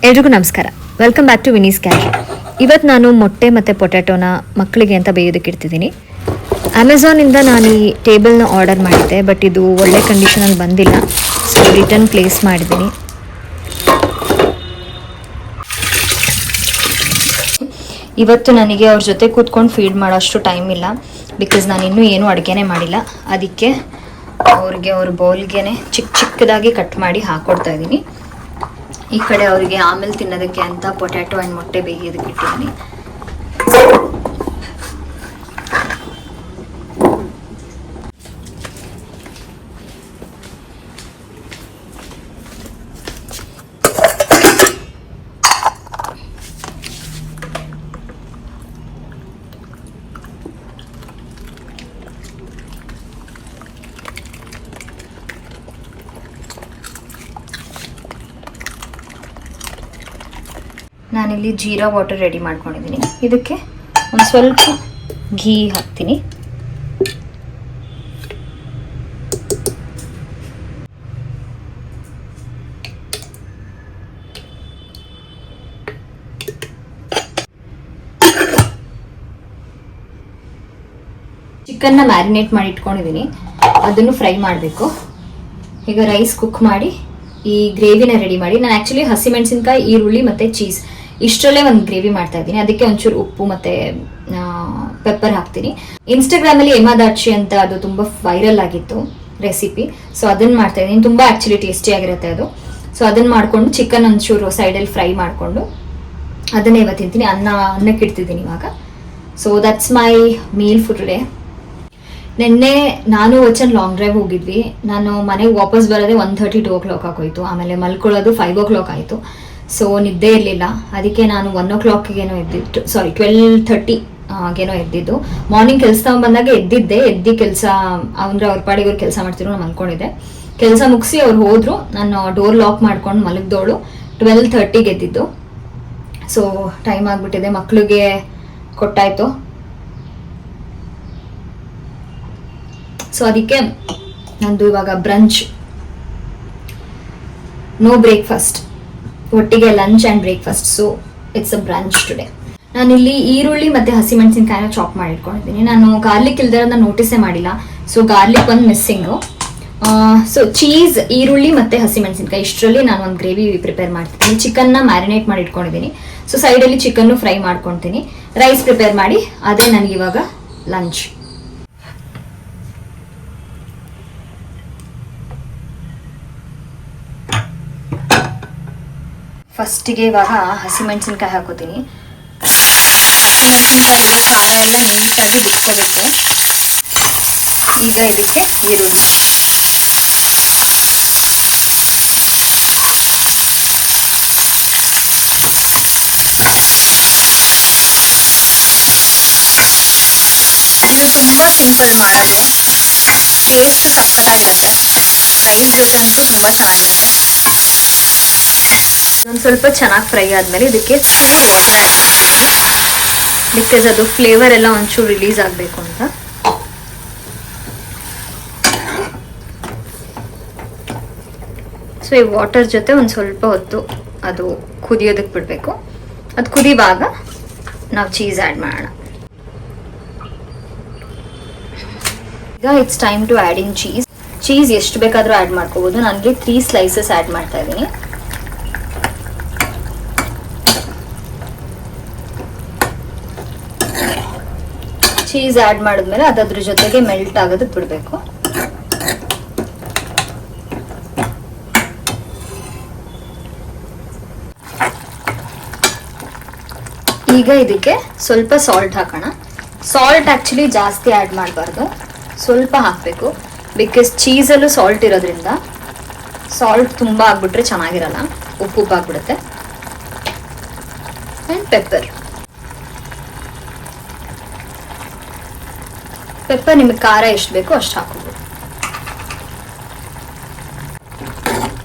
ಎಲ್ರಿಗೂ ನಮಸ್ಕಾರ. Welcome back to ವಿನೀಸ್ ಕ್ಯಾಶ್. ಇವತ್ತು ನಾನು ಮೊಟ್ಟೆ ಮತ್ತು ಪೊಟ್ಯಾಟೋನ ಮಕ್ಕಳಿಗೆ ಅಂತ ಬೇಯೋದಕ್ಕೆ ಇಡ್ತಿದ್ದೀನಿ. ಅಮೆಝಾನಿಂದ ನಾನು ಈ ಟೇಬಲ್ನ ಆರ್ಡರ್ ಮಾಡಿದ್ದೆ, ಬಟ್ ಇದು ಒಳ್ಳೆ ಕಂಡೀಷನಲ್ಲಿ ಬಂದಿಲ್ಲ. ಸೊ ರಿಟರ್ನ್ ಪ್ಲೇಸ್ ಮಾಡಿದ್ದೀನಿ. ಇವತ್ತು ನನಗೆ ಅವ್ರ ಜೊತೆ ಕೂತ್ಕೊಂಡು ಫೀಡ್ ಮಾಡೋಷ್ಟು ಟೈಮ್ ಇಲ್ಲ, ಬಿಕಾಸ್ ನಾನು ಇನ್ನೂ ಏನೂ ಅಡುಗೆನೇ ಮಾಡಿಲ್ಲ. ಅದಕ್ಕೆ ಅವ್ರಿಗೆ ಅವ್ರ ಬೌಲ್ಗೆ ಚಿಕ್ಕದಾಗಿ ಕಟ್ ಮಾಡಿ ಹಾಕ್ಕೊಡ್ತಾ ಇದ್ದೀನಿ. ಈ ಕಡೆ ಅವರಿಗೆ ಆಮೇಲೆ ತಿನ್ನೋದಕ್ಕೆ ಅಂತ ಪೊಟ್ಯಾಟೊ ಆ್ಯಂಡ್ ಮೊಟ್ಟೆ ಬೇಯೋದಕ್ಕೆ ಇಟ್ಟಿದ್ದೀನಿ. ನಾನಿಲ್ಲಿ ಜೀರಾ ವಾಟರ್ ರೆಡಿ ಮಾಡ್ಕೊಂಡಿದ್ದೀನಿ. ಇದಕ್ಕೆ ಒಂದು ಸ್ವಲ್ಪ ಘೀ ಹಾಕ್ತೀನಿ. ಚಿಕನ್ನ ಮ್ಯಾರಿನೇಟ್ ಮಾಡಿ ಇಟ್ಕೊಂಡಿದ್ದೀನಿ, ಅದನ್ನು ಫ್ರೈ ಮಾಡಬೇಕು. ಈಗ ರೈಸ್ ಕುಕ್ ಮಾಡಿ ಈ ಗ್ರೇವಿನ ರೆಡಿ ಮಾಡಿ, ನಾನು ಆ್ಯಕ್ಚುಲಿ ಹಸಿಮೆಣಸಿನ್ಕಾಯಿ, ಈರುಳ್ಳಿ ಮತ್ತು ಚೀಸ್ ಇಷ್ಟರಲ್ಲೇ ಒಂದು ಗ್ರೇವಿ ಮಾಡ್ತಾ ಇದ್ದೀನಿ. ಅದಕ್ಕೆ ಒಂಚೂರು ಉಪ್ಪು ಮತ್ತು ಪೆಪ್ಪರ್ ಹಾಕ್ತೀನಿ. ಇನ್ಸ್ಟಾಗ್ರಾಮಲ್ಲಿ ಎಮಾದಾಕ್ಷಿ ಅಂತ ಅದು ತುಂಬ ವೈರಲ್ ಆಗಿತ್ತು ರೆಸಿಪಿ, ಸೊ ಅದನ್ನು ಮಾಡ್ತಾ ಇದ್ದೀನಿ. ತುಂಬ ಆ್ಯಕ್ಚುಲಿ ಟೇಸ್ಟಿಯಾಗಿರುತ್ತೆ ಅದು. ಸೊ ಅದನ್ನು ಮಾಡಿಕೊಂಡು ಚಿಕನ್ ಒಂಚೂರು ಸೈಡಲ್ಲಿ ಫ್ರೈ ಮಾಡಿಕೊಂಡು ಅದನ್ನೇ ಇವತ್ತು ತಿಂತೀನಿ. ಅನ್ನಕ್ಕೆ ಇಡ್ತಿದ್ದೀನಿ ಇವಾಗ. So that's my meal for today. ನಿನ್ನೆ ನಾನು ವಚನ್ ಲಾಂಗ್ ಡ್ರೈವ್ ಹೋಗಿದ್ವಿ. ನಾನು ಮನೆಗೆ ವಾಪಸ್ ಬರೋದೇ 1:30 2 o'clock ಆಗೋಯ್ತು. ಆಮೇಲೆ ಮಲ್ಕೊಳ್ಳೋದು 5 o'clock ಆಯಿತು. ಸೊ ನಿದ್ದೆ ಇರಲಿಲ್ಲ. ಅದಕ್ಕೆ ನಾನು 1 o'clockಗೇನೋ ಎದ್ದಿದ್ದು, 12:30ಗೇನೋ ಎದ್ದಿದ್ದು. ಮಾರ್ನಿಂಗ್ ಕೆಲಸ ಬಂದಾಗ ಎದ್ದು ಕೆಲಸ ಅವ್ರ ಪಾಡಿಗೆ ಅವ್ರು ಕೆಲಸ ಮಾಡ್ತಿರೋ ನಾನು ಮಲ್ಕೊಂಡಿದ್ದೆ. ಕೆಲಸ ಮುಗಿಸಿ ಅವ್ರು ಹೋದ್ರು, ನಾನು ಡೋರ್ ಲಾಕ್ ಮಾಡ್ಕೊಂಡು ಮಲಗ್ದೋಳು 12:30ಗೆ ಎದ್ದಿದ್ದು. ಸೊ ಟೈಮ್ ಆಗಿಬಿಟ್ಟಿದೆ. ಮಕ್ಕಳಿಗೆ ಕೊಟ್ಟಾಯ್ತು. ಸೊ ಅದಕ್ಕೆ ನಂದು ಇವಾಗ ಬ್ರಂಚ್, ನೋ ಬ್ರೇಕ್ಫಾಸ್ಟ್, ಒಟ್ಟಿಗೆ lunch and breakfast. So it's a brunch today. ನಾನಿಲ್ಲಿ ಈರುಳ್ಳಿ ಮತ್ತು ಹಸಿಮೆಣಸಿನ್ಕಾಯಿನ ಚಾಪ್ ಮಾಡಿ ಇಟ್ಕೊಂಡಿದ್ದೀನಿ. ನಾನು ಗಾರ್ಲಿಕ್ ಇಲ್ದಿರೋದನ್ನ ನೋಟಿಸೇ ಮಾಡಿಲ್ಲ. ಸೊ ಗಾರ್ಲಿಕ್ ಒಂದು ಮಿಸ್ಸಿಂಗು. ಸೊ ಚೀಸ್, ಈರುಳ್ಳಿ ಮತ್ತು ಹಸಿಮೆಣಸಿನ್ಕಾಯಿ ಇಷ್ಟರಲ್ಲಿ ನಾನು ಒಂದು ಗ್ರೇವಿ ಪ್ರಿಪೇರ್ ಮಾಡ್ತೀನಿ. ಚಿಕನ್ನ ಮ್ಯಾರಿನೇಟ್ ಮಾಡಿ ಇಟ್ಕೊಂಡಿದ್ದೀನಿ. ಸೊ ಸೈಡಲ್ಲಿ ಚಿಕನ್ನು ಫ್ರೈ ಮಾಡ್ಕೊತೀನಿ. ರೈಸ್ ಪ್ರಿಪೇರ್ ಮಾಡಿ, ಅದೇ ನನಗಿವಾಗ ಲಂಚ್. ಫಸ್ಟಿಗೆ ಇವಾಗ ಹಸಿಮೆಣಸಿನ್ಕಾಯಿ ಹಾಕೋತೀನಿ. ಹಸಿಮೆಣಸಿನ್ಕಾಯಿಗೆ ಖಾರ ಎಲ್ಲ ನೀಟಾಗಿ ಬಿಟ್ಕೋಬೇಕು. ಈಗ ಇದಕ್ಕೆ ಈರುಳ್ಳಿ, ಇದು ತುಂಬ ಸಿಂಪಲ್ ಮಾಡೋದು, ಟೇಸ್ಟ್ ಸಕ್ಕತ್ತಾಗಿರುತ್ತೆ. ರೈಸ್ ಜೊತೆ ಅಂತೂ ತುಂಬ ಚೆನ್ನಾಗಿರುತ್ತೆ. ಒಂದು ಸ್ವಲ್ಪ ಚೆನ್ನಾಗಿ ಫ್ರೈ ಆದಮೇಲೆ ಇದಕ್ಕೆ ಫುಲ್ ವಾಟರ್ ಆ್ಯಡ್ ಮಾಡ್ತೀನಿ, ಬಿಕಾಸ್ ಅದು ಫ್ಲೇವರ್ ಎಲ್ಲ ಒಂಚೂರು ರಿಲೀಸ್ ಆಗಬೇಕು ಅಂತ. ಸೊ ಈ ವಾಟರ್ ಜೊತೆ ಒಂದು ಸ್ವಲ್ಪ ಹೊತ್ತು ಅದು ಕುದಿಯೋದಕ್ಕೆ ಬಿಡಬೇಕು. ಅದು ಕುದಿಯುವಾಗ ನಾವು ಚೀಸ್ ಆ್ಯಡ್ ಮಾಡೋಣ. ಈಗ it's time to add in cheese. Cheese ಎಷ್ಟು ಬೇಕಾದರೂ ಆ್ಯಡ್ ಮಾಡ್ಕೋಬೋದು. ನನಗೆ 3 slices ಆ್ಯಡ್ ಮಾಡ್ತಾ ಇದ್ದೀನಿ. ಚೀಸ್ ಆ್ಯಡ್ ಮಾಡಿದ್ಮೇಲೆ ಅದ್ರ ಜೊತೆಗೆ ಮೆಲ್ಟ್ ಆಗೋದಕ್ಕೆ ಬಿಡಬೇಕು. ಈಗ ಇದಕ್ಕೆ ಸ್ವಲ್ಪ ಸಾಲ್ಟ್ ಹಾಕೋಣ. ಸಾಲ್ಟ್ ಆ್ಯಕ್ಚುಲಿ ಜಾಸ್ತಿ ಆ್ಯಡ್ ಮಾಡಬಾರ್ದು, ಸ್ವಲ್ಪ ಹಾಕಬೇಕು. ಬಿಕಾಸ್ ಚೀಸಲ್ಲೂ ಸಾಲ್ಟ್ ಇರೋದ್ರಿಂದ ಸಾಲ್ಟ್ ತುಂಬ ಆಗಿಬಿಟ್ರೆ ಚೆನ್ನಾಗಿರಲ್ಲ, ಉಪ್ಪು ಆಗಿಬಿಡುತ್ತೆ. ಆ್ಯಂಡ್ ಪೆಪ್ಪರ್ ನಿಮಗೆ ಖಾರ ಎಷ್ಟು ಬೇಕೋ ಅಷ್ಟು ಹಾಕೋಬೋದು.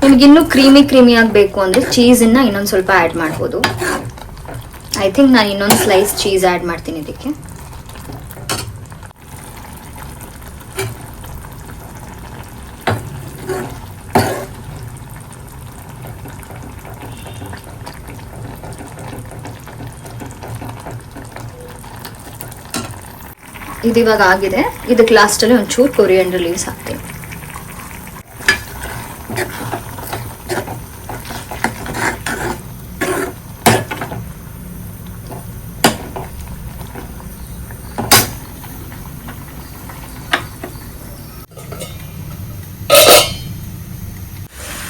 ನಿಮಗಿನ್ನೂ ಕ್ರೀಮಿ ಆಗಬೇಕು ಅಂದರೆ ಚೀಸನ್ನು ಇನ್ನೊಂದು ಸ್ವಲ್ಪ ಆ್ಯಡ್ ಮಾಡ್ಬೋದು. ಐ ಥಿಂಕ್ ನಾನು ಇನ್ನೊಂದು ಸ್ಲೈಸ್ ಚೀಸ್ ಆ್ಯಡ್ ಮಾಡ್ತೀನಿ ಇದಕ್ಕೆ. ಇದು ಇವಾಗ ಆಗಿದೆ. ಇದಕ್ಕೆ ಲಾಸ್ಟಲ್ಲಿ ಒಂಚೂರು ಕೊರಿಯಂಡರ್ ಲೀವ್ಸ್ ಹಾಕ್ತೀನಿ.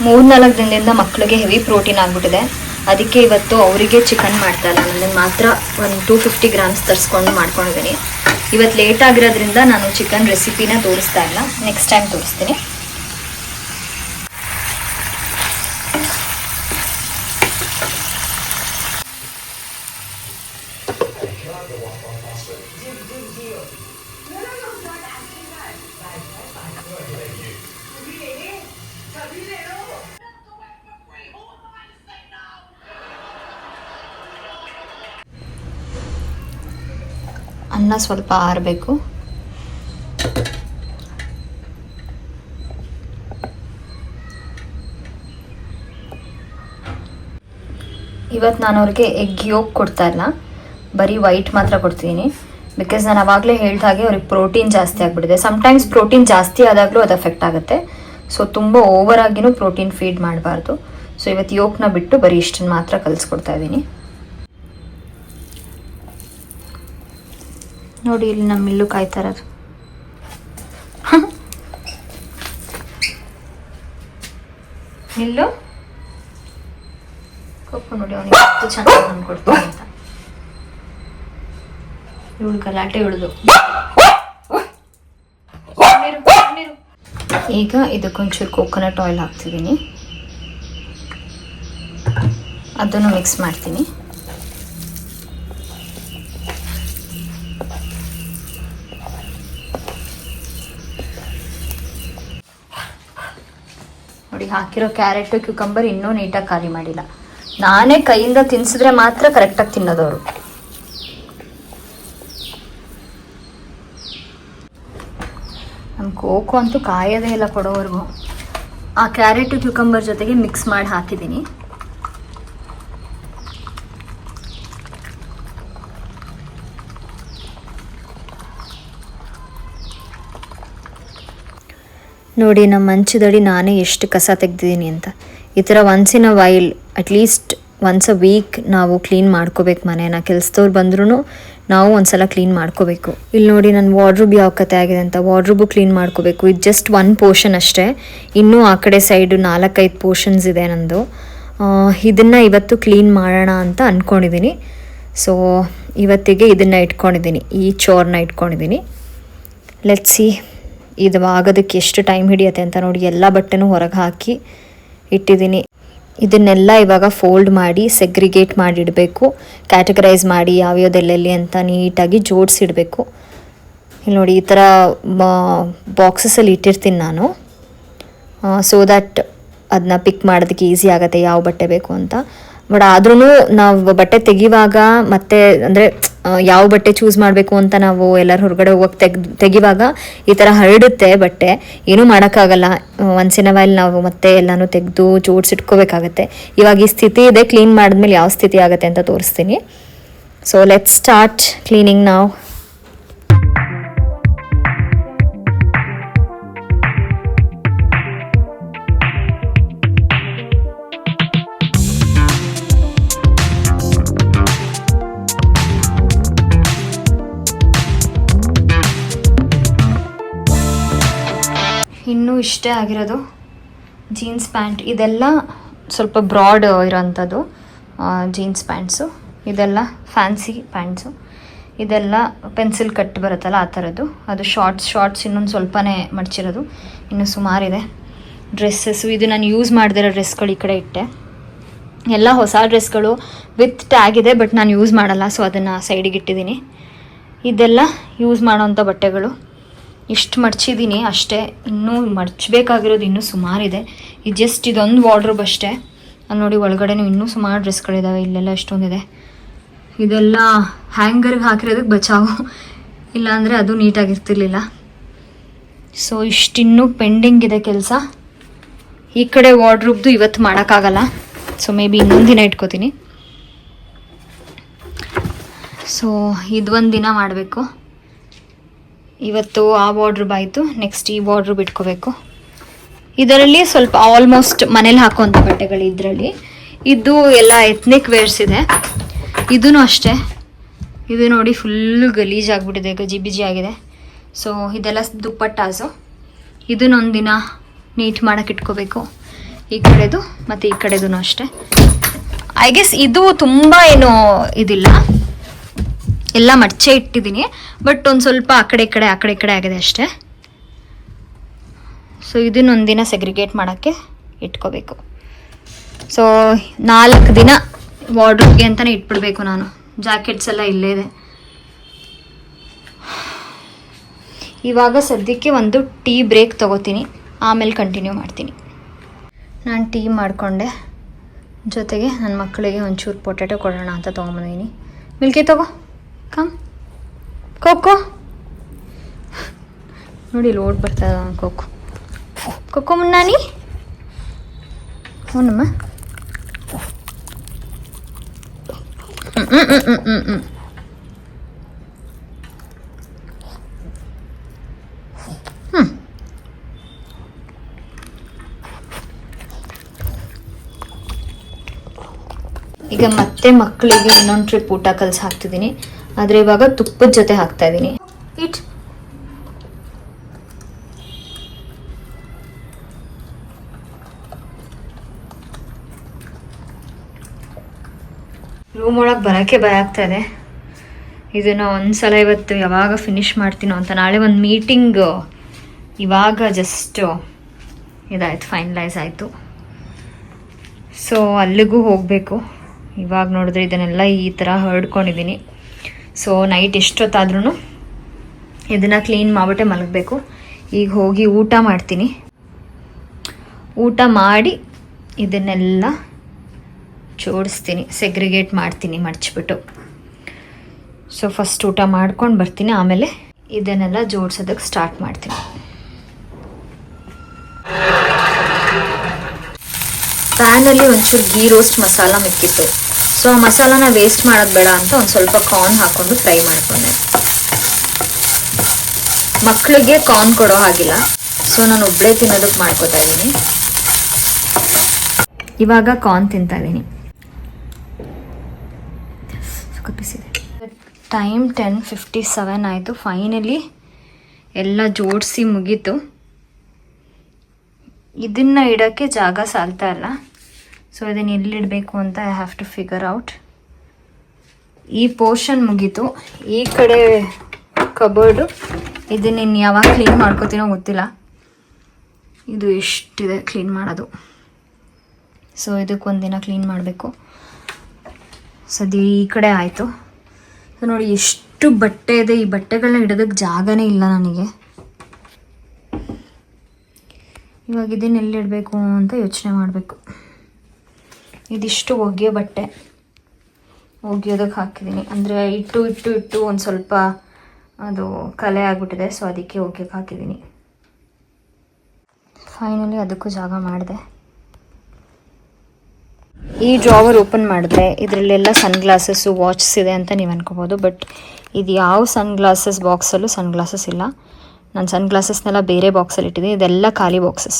ಮೂರ್ನಾಲ್ಕು ದಿನದಿಂದ ಮಕ್ಕಳಿಗೆ ಹೆವಿ ಪ್ರೋಟೀನ್ ಆಗಿಬಿಟ್ಟಿದೆ. ಅದಕ್ಕೆ ಇವತ್ತು ಅವರಿಗೆ ಚಿಕನ್ ಮಾಡ್ತಾ ಇಲ್ಲ, ನನಗೆ ಮಾತ್ರ ಒಂದು 250 ಗ್ರಾಮ್ಸ್ ತರಿಸ್ಕೊಂಡು ಮಾಡ್ಕೊಂಡಿದ್ದೀನಿ. ಇವತ್ತು ಲೇಟ್ ಆಗಿರೋದ್ರಿಂದ ನಾನು ಚಿಕನ್ ರೆಸಿಪಿನ ತೋರಿಸ್ತಾ ಇಲ್ಲ, ನೆಕ್ಸ್ಟ್ ಟೈಮ್ ತೋರಿಸ್ತೀನಿ. ಅನ್ನ ಸ್ವಲ್ಪ ಆರಬೇಕು. ಇವತ್ತು ನಾನು ಅವ್ರಿಗೆ ಎಗ್ ಯೋಕ್ ಕೊಡ್ತಾ ಇಲ್ಲ, ಬರೀ ವೈಟ್ ಮಾತ್ರ ಕೊಡ್ತಿದ್ದೀನಿ. ಬಿಕಾಸ್ ನಾನು ಆವಾಗಲೇ ಹೇಳ್ದಾಗೆ ಅವ್ರಿಗೆ ಪ್ರೋಟೀನ್ ಜಾಸ್ತಿ ಆಗಿಬಿಟ್ಟಿದೆ. ಸಮ್ಟೈಮ್ಸ್ ಪ್ರೋಟೀನ್ ಜಾಸ್ತಿ ಆದಾಗಲೂ ಅದು ಎಫೆಕ್ಟ್ ಆಗುತ್ತೆ. ಸೊ ತುಂಬ ಓವರ್ ಆಗಿನೂ ಪ್ರೋಟೀನ್ ಫೀಡ್ ಮಾಡಬಾರ್ದು. ಸೊ ಇವತ್ತು ಯೋಕ್ನ ಬಿಟ್ಟು ಬರೀ ಇಷ್ಟನ್ನು ಮಾತ್ರ ಕಲಿಸ್ಕೊಡ್ತಾ ಇದ್ದೀನಿ. ನೋಡಿ ಇಲ್ಲಿ ನಮ್ಮ ಮಿಲ್ಲು ಕಾಯ್ತಾ ಇರೋದು. ಮಿಲ್ಲು ಕೊಪ್ಪು ನೋಡಿ, ಅವನಿಗೆ ಎಷ್ಟು ಚೆನ್ನಾಗಿ ಅಂದ್ಕೊಡ್ತೀನಿ ಅಂತ. ಇವಳು ಗಲಾಟೆ ಹಿಡಿದು. ಈಗ ಇದಕ್ಕೊಂಚೂರು ಕೋಕೋನಟ್ ಆಯಿಲ್ ಹಾಕ್ತಿದ್ದೀನಿ, ಅದನ್ನು ಮಿಕ್ಸ್ ಮಾಡ್ತೀನಿ. ನೋಡಿ ಹಾಕಿರೋ ಕ್ಯಾರೆಟು ಕ್ಯೂಕಂಬರ್ ಇನ್ನೂ ನೀಟಾಗಿ ಖಾಲಿ ಮಾಡಿಲ್ಲ. ನಾನೇ ಕೈಯಿಂದ ತಿನ್ಸಿದ್ರೆ ಮಾತ್ರ ಕರೆಕ್ಟಾಗಿ ತಿನ್ನೋದವರು. ನಮ್ಮ ಕೋಕೋ ಅಂತೂ ಕಾಯೋದೇ ಇಲ್ಲ ಕೊಡೋವರೆಗೂ. ಆ ಕ್ಯಾರೆಟು ಕ್ಯೂಕಂಬರ್ ಜೊತೆಗೆ ಮಿಕ್ಸ್ ಮಾಡಿ ಹಾಕಿದ್ದೀನಿ. ನೋಡಿ ನಮ್ಮ ಮಂಚದಡಿ ನಾನೇ ಎಷ್ಟು ಕಸ ತೆಗ್ದಿದ್ದೀನಿ ಅಂತ. ಈ ಥರ once in a while, at least once a week ನಾವು ಕ್ಲೀನ್ ಮಾಡ್ಕೋಬೇಕು ಮನೇನ. ಕೆಲಸದವ್ರು ಬಂದ್ರೂ ನಾವು ಒಂದ್ಸಲ ಕ್ಲೀನ್ ಮಾಡ್ಕೋಬೇಕು. ಇಲ್ಲಿ ನೋಡಿ ನನ್ನ ವಾರ್ಡ್ರೂಬ್ ಯಾವ ಕತೆ ಆಗಿದೆ ಅಂತ. ವಾರ್ಡ್ರೂಬು ಕ್ಲೀನ್ ಮಾಡ್ಕೋಬೇಕು. ಇದು ಜಸ್ಟ್ 1 ಪೋರ್ಷನ್ ಅಷ್ಟೇ, ಇನ್ನೂ ಆ ಕಡೆ ಸೈಡು 4-5 ಪೋರ್ಷನ್ಸ್ ಇದೆ ನಂದು. ಇದನ್ನು ಇವತ್ತು ಕ್ಲೀನ್ ಮಾಡೋಣ ಅಂತ ಅಂದ್ಕೊಂಡಿದ್ದೀನಿ. ಸೊ ಇವತ್ತಿಗೆ ಇದನ್ನು ಇಟ್ಕೊಂಡಿದ್ದೀನಿ, ಈ ಚೋರ್ನ ಇಟ್ಕೊಂಡಿದ್ದೀನಿ. ಲೆಟ್ಸ್ ಸಿ ಇದು ಆಗೋದಕ್ಕೆ ಎಷ್ಟು ಟೈಮ್ ಹಿಡಿಯುತ್ತೆ ಅಂತ. ನೋಡಿ ಎಲ್ಲ ಬಟ್ಟೆನೂ ಹೊರಗೆ ಹಾಕಿ ಇಟ್ಟಿದ್ದೀನಿ. ಇದನ್ನೆಲ್ಲ ಇವಾಗ ಫೋಲ್ಡ್ ಮಾಡಿ ಸೆಗ್ರಿಗೇಟ್ ಮಾಡಿಡಬೇಕು, ಕ್ಯಾಟಗರೈಸ್ ಮಾಡಿ ಯಾವ್ಯಾವ್ದೆಲ್ಲೆಲ್ಲಿ ಅಂತ ನೀಟಾಗಿ ಜೋಡಿಸಿಡಬೇಕು. ಇಲ್ಲಿ ನೋಡಿ ಈ ಥರ ಬಾಕ್ಸಸಲ್ಲಿ ಇಟ್ಟಿರ್ತೀನಿ ನಾನು, ಸೋ ದ್ಯಾಟ್ ಅದನ್ನ ಪಿಕ್ ಮಾಡೋದಕ್ಕೆ ಈಸಿ ಆಗುತ್ತೆ ಯಾವ ಬಟ್ಟೆ ಬೇಕು ಅಂತ. ಬಟ್ ಆದ್ರೂ ನಾವು ಬಟ್ಟೆ ತೆಗಿವಾಗ ಮತ್ತೆ ಅಂದರೆ ಯಾವ ಬಟ್ಟೆ ಚೂಸ್ ಮಾಡಬೇಕು ಅಂತ ನಾವು ಎಲ್ಲರೂ ಹೊರಗಡೆ ಹೋಗೋಕೆ ತೆಗಿವಾಗ ಈ ಥರ ಹರಡುತ್ತೆ ಬಟ್ಟೆ. ಏನೂ ಮಾಡೋಕ್ಕಾಗಲ್ಲ. ಒನ್ಸ್ ಇನ್ ಅ ವೈಲ್ ನಾವು ಮತ್ತೆ ಎಲ್ಲನೂ ತೆಗೆದು ಜೋಡಿಸಿಟ್ಕೋಬೇಕಾಗತ್ತೆ. ಇವಾಗ ಈ ಸ್ಥಿತಿ ಇದೆ, ಕ್ಲೀನ್ ಮಾಡಿದ್ಮೇಲೆ ಯಾವ ಸ್ಥಿತಿ ಆಗುತ್ತೆ ಅಂತ ತೋರಿಸ್ತೀನಿ. ಸೊ ಲೆಟ್ಸ್ ಸ್ಟಾರ್ಟ್ ಕ್ಲೀನಿಂಗ್ ನಾವು. ಇನ್ನೂ ಇಷ್ಟೇ ಆಗಿರೋದು. ಜೀನ್ಸ್ ಪ್ಯಾಂಟ್ ಇದೆಲ್ಲ ಸ್ವಲ್ಪ ಬ್ರಾಡ್ ಇರೋಂಥದ್ದು ಜೀನ್ಸ್ ಪ್ಯಾಂಟ್ಸು, ಇದೆಲ್ಲ ಫ್ಯಾನ್ಸಿ ಪ್ಯಾಂಟ್ಸು, ಇದೆಲ್ಲ ಪೆನ್ಸಿಲ್ ಕಟ್ ಬರುತ್ತಲ್ಲ ಆ ಥರದ್ದು. ಅದು ಶಾರ್ಟ್ಸ್ ಇನ್ನೊಂದು ಸ್ವಲ್ಪನೇ ಮಡಚಿರೋದು, ಇನ್ನೂ ಸುಮಾರಿದೆ. ಡ್ರೆಸ್ಸಸ್ಸು ಇದು ನಾನು ಯೂಸ್ ಮಾಡದಿರೋ ಡ್ರೆಸ್ಗಳು ಈ ಕಡೆ ಇಟ್ಟೆ. ಎಲ್ಲ ಹೊಸ ಡ್ರೆಸ್ಗಳು ವಿತ್ ಟ್ಯಾಗ್ ಇದೆ, ಬಟ್ ನಾನು ಯೂಸ್ ಮಾಡಲ್ಲ, ಸೊ ಅದನ್ನು ಸೈಡಿಗೆ ಇಟ್ಟಿದ್ದೀನಿ. ಇದೆಲ್ಲ ಯೂಸ್ ಮಾಡೋವಂಥ ಬಟ್ಟೆಗಳು. ಇಷ್ಟು ಮಡ್ಚಿದ್ದೀನಿ ಅಷ್ಟೇ, ಇನ್ನೂ ಮಡ್ಚಬೇಕಾಗಿರೋದು ಇನ್ನೂ ಸುಮಾರಿದೆ. ಇದು ಜಸ್ಟ್ ಇದೊಂದು ವಾರ್ಡ್ರೋಬ್ ಅಷ್ಟೇ. ಅಲ್ಲಿ ನೋಡಿ ಒಳಗಡೆನೂ ಇನ್ನೂ ಸುಮಾರು ಡ್ರೆಸ್ಗಳಿದ್ದಾವೆ. ಇಲ್ಲೆಲ್ಲ ಎಷ್ಟೊಂದಿದೆ. ಇದೆಲ್ಲ ಹ್ಯಾಂಗರ್ಗೆ ಹಾಕಿರೋದಕ್ಕೆ ಬಚಾವು, ಇಲ್ಲಾಂದರೆ ಅದು ನೀಟಾಗಿರ್ತಿರ್ಲಿಲ್ಲ. ಸೊ ಇಷ್ಟಿನ್ನೂ ಪೆಂಡಿಂಗ್ ಇದೆ ಕೆಲಸ. ಈ ಕಡೆ ವಾರ್ಡ್ರೋಬ್ದು ಇವತ್ತು ಮಾಡೋಕ್ಕಾಗಲ್ಲ, ಸೊ ಮೇ ಬಿ ಇನ್ನೊಂದು ದಿನ ಇಟ್ಕೋತೀನಿ. ಸೊ ಇದೊಂದು ದಿನ ಮಾಡಬೇಕು. ಇವತ್ತು ಆ ವಾರ್ಡ್ರೂಬ್ ಆಯಿತು. ನೆಕ್ಸ್ಟ್ ಈ ವಾರ್ಡ್ರೂಬ್ ಇಟ್ಕೋಬೇಕು. ಇದರಲ್ಲಿ ಸ್ವಲ್ಪ ಆಲ್ಮೋಸ್ಟ್ ಮನೇಲಿ ಹಾಕುವಂಥ ಬಟ್ಟೆಗಳು ಇದರಲ್ಲಿ. ಇದು ಎಲ್ಲ ಎತ್ನಿಕ್ ವೇರ್ಸ್ ಇದೆ. ಇದೂ ಅಷ್ಟೇ. ಇದು ನೋಡಿ ಫುಲ್ಲು ಗಲೀಜಾಗ್ಬಿಟ್ಟಿದೆ, ಗಜಿಬಿಜಿ ಆಗಿದೆ. ಸೊ ಇದೆಲ್ಲ ದುಪ್ಪಟ್ಟಾಸು. ಇದನ್ನೊಂದಿನ ನೀಟ್ ಮಾಡೋಕೆ ಇಟ್ಕೋಬೇಕು. ಈ ಕಡೆದು ಮತ್ತು ಈ ಕಡೆದೂ ಅಷ್ಟೇ. ಐ ಗೆಸ್ ಇದು ತುಂಬ ಏನು ಇದಿಲ್ಲ, ಎಲ್ಲ ಮಡಚೆ ಇಟ್ಟಿದ್ದೀನಿ. ಬಟ್ ಒಂದು ಸ್ವಲ್ಪ ಆ ಕಡೆ ಈ ಕಡೆ ಆಗಿದೆ ಅಷ್ಟೇ. ಸೊ ಇದನ್ನೊಂದಿನ ಸೆಗ್ರಿಗೇಟ್ ಮಾಡೋಕ್ಕೆ ಇಟ್ಕೋಬೇಕು. ಸೊ 4 ದಿನ ವಾರ್ಡ್ರೋಬ್ಗೆ ಅಂತಲೇ ಇಟ್ಬಿಡ್ಬೇಕು ನಾನು. ಜಾಕೆಟ್ಸ್ ಎಲ್ಲ ಇಲ್ಲೇ ಇದೆ. ಇವಾಗ ಸದ್ಯಕ್ಕೆ ಒಂದು ಟೀ ಬ್ರೇಕ್ ತೊಗೋತೀನಿ, ಆಮೇಲೆ ಕಂಟಿನ್ಯೂ ಮಾಡ್ತೀನಿ. ನಾನು ಟೀ ಮಾಡಿಕೊಂಡೆ, ಜೊತೆಗೆ ನನ್ನ ಮಕ್ಕಳಿಗೆ ಒಂಚೂರು ಪೊಟ್ಯಾಟೊ ಕೊಡೋಣ ಅಂತ ತೊಗೊಂಬಂದಿದ್ದೀನಿ. ಮಿಲ್ಕಿ ತಗೋ, ಕಮ್ ಕೊಕ್ಕೋ. ನೋಡಿ ಲೋಡ್ ಬರ್ತದ ಕೊಕ್ಕೋ. ಕೊಕ್ಕೋ ಮುನ್ನಾನಿ ಹ್ಞೂನಮ್ಮ. ಈಗ ಮತ್ತೆ ಮಕ್ಕಳಿಗೆ ಇನ್ನೊಂದು ಟ್ರಿಪ್ ಊಟ ಕಲಿಸಿ ಹಾಕ್ತಿದ್ದೀನಿ. ಆದರೆ ಇವಾಗ ತುಪ್ಪದ ಜೊತೆ ಹಾಕ್ತಾ ಇದ್ದೀನಿ. ಇಟ್ ರೂಮ್ ಒಳಗೆ ಬರೋಕ್ಕೆ ಭಯ ಆಗ್ತಾ ಇದೆ. ಇದನ್ನು ಒಂದ್ಸಲ ಇವತ್ತು ಯಾವಾಗ ಫಿನಿಷ್ ಮಾಡ್ತೀನೋ ಅಂತ. ನಾಳೆ ಒಂದು ಮೀಟಿಂಗ್ ಇವಾಗ ಜಸ್ಟ್ ಇದಾಯ್ತು, ಫೈನಲೈಸ್ ಆಯಿತು. ಸೊ ಅಲ್ಲಿಗೂ ಹೋಗಬೇಕು. ಇವಾಗ ನೋಡಿದ್ರೆ ಇದನ್ನೆಲ್ಲ ಈ ಥರ ಹರಡ್ಕೊಂಡಿದ್ದೀನಿ. ಸೊ ನೈಟ್ ಎಷ್ಟೊತ್ತಾದ್ರೂ ಇದನ್ನು ಕ್ಲೀನ್ ಮಾಡಿಬಿಟ್ಟೆ ಮಲಗಬೇಕು. ಈಗ ಹೋಗಿ ಊಟ ಮಾಡ್ತೀನಿ. ಊಟ ಮಾಡಿ ಇದನ್ನೆಲ್ಲ ಜೋಡಿಸ್ತೀನಿ, ಸೆಗ್ರಿಗೇಟ್ ಮಾಡ್ತೀನಿ ಮಡಚಿಬಿಟ್ಟು. ಸೊ ಫಸ್ಟ್ ಊಟ ಮಾಡ್ಕೊಂಡು ಬರ್ತೀನಿ, ಆಮೇಲೆ ಇದನ್ನೆಲ್ಲ ಜೋಡಿಸೋದಕ್ಕೆ ಸ್ಟಾರ್ಟ್ ಮಾಡ್ತೀನಿ. ಪ್ಯಾನಲ್ಲಿ ಒಂಚೂರು ಗೀ ರೋಸ್ಟ್ ಮಸಾಲ ಮಿಕ್ಕಿತ್ತು. ಸೊ ಆ ಮಸಾಲಾನ ವೇಸ್ಟ್ ಮಾಡೋದು ಬೇಡ ಅಂತ ಒಂದು ಸ್ವಲ್ಪ ಕಾರ್ನ್ ಹಾಕ್ಕೊಂಡು ಫ್ರೈ ಮಾಡ್ಕೊಂಡೆ. ಮಕ್ಕಳಿಗೆ ಕಾರ್ನ್ ಕೊಡೋ ಹಾಗಿಲ್ಲ, ಸೊ ನಾನು ಒಬ್ಬಳೇ ತಿನ್ನೋದಕ್ಕೆ ಮಾಡ್ಕೋತಾ ಇದ್ದೀನಿ. ಇವಾಗ ಕಾರ್ನ್ ತಿಂತಾ ಇದ್ದೀನಿ. ಟೈಮ್ 10:57 ಆಯಿತು. ಫೈನಲಿ ಎಲ್ಲ ಜೋಡಿಸಿ ಮುಗೀತು. ಇದನ್ನು ಇಡೋಕ್ಕೆ ಜಾಗ ಸಾಲ್ತಾ ಇಲ್ಲ. ಸೊ ಇದನ್ನು ಎಲ್ಲಿಡಬೇಕು ಅಂತ I have to figure out. ಈ ಪೋರ್ಷನ್ ಮುಗೀತು. ಈ ಕಡೆ ಕಬೋರ್ಡು, ಇದನ್ನ ಇನ್ನು ಯಾವಾಗ ಕ್ಲೀನ್ ಮಾಡ್ಕೋತೀನೋ ಗೊತ್ತಿಲ್ಲ. ಇದು ಎಷ್ಟಿದೆ ಕ್ಲೀನ್ ಮಾಡೋದು. ಸೊ ಇದಕ್ಕೊಂದಿನ ಕ್ಲೀನ್ ಮಾಡಬೇಕು. ಸದ್ಯ ಈ ಕಡೆ ಆಯಿತು. ಸೊ ನೋಡಿ ಎಷ್ಟು ಬಟ್ಟೆ ಇದೆ. ಈ ಬಟ್ಟೆಗಳನ್ನ ಇಡೋದಕ್ಕೆ ಜಾಗನೇ ಇಲ್ಲ ನನಗೆ. ಇವಾಗ ಇದನ್ನ ಎಲ್ಲಿಡಬೇಕು ಅಂತ ಯೋಚನೆ ಮಾಡಬೇಕು. ಇದಿಷ್ಟು ಒಗೆಯೋ ಬಟ್ಟೆ, ಒಗೆಯೋದಕ್ಕೆ ಹಾಕಿದ್ದೀನಿ. ಅಂದರೆ ಇಟ್ಟು ಒಂದು ಸ್ವಲ್ಪ ಅದು ಕಲೆ ಆಗಿಬಿಟ್ಟಿದೆ. ಸೊ ಅದಕ್ಕೆ ಒಗೆಯೋಕ್ಕೆ ಹಾಕಿದ್ದೀನಿ. ಫೈನಲಿ ಅದಕ್ಕೂ ಜಾಗ ಮಾಡಿದೆ. ಈ ಡ್ರಾವರ್ ಓಪನ್ ಮಾಡಿದ್ರೆ ಇದರಲ್ಲೆಲ್ಲ ಸನ್ಗ್ಲಾಸಸ್ಸು, ವಾಚಸ್ ಇದೆ ಅಂತ ನೀವು ಅನ್ಕೋಬೋದು. ಬಟ್ ಇದು ಯಾವ ಸನ್ಗ್ಲಾಸಸ್ ಬಾಕ್ಸಲ್ಲೂ ಸನ್ಗ್ಲಾಸಸ್ ಇಲ್ಲ. ನಾನು ಸನ್ಗ್ಲಾಸಸ್ನೆಲ್ಲ ಬೇರೆ ಬಾಕ್ಸಲ್ಲಿ ಇಟ್ಟಿದ್ದೀನಿ. ಇದೆಲ್ಲ ಖಾಲಿ ಬಾಕ್ಸಸ್.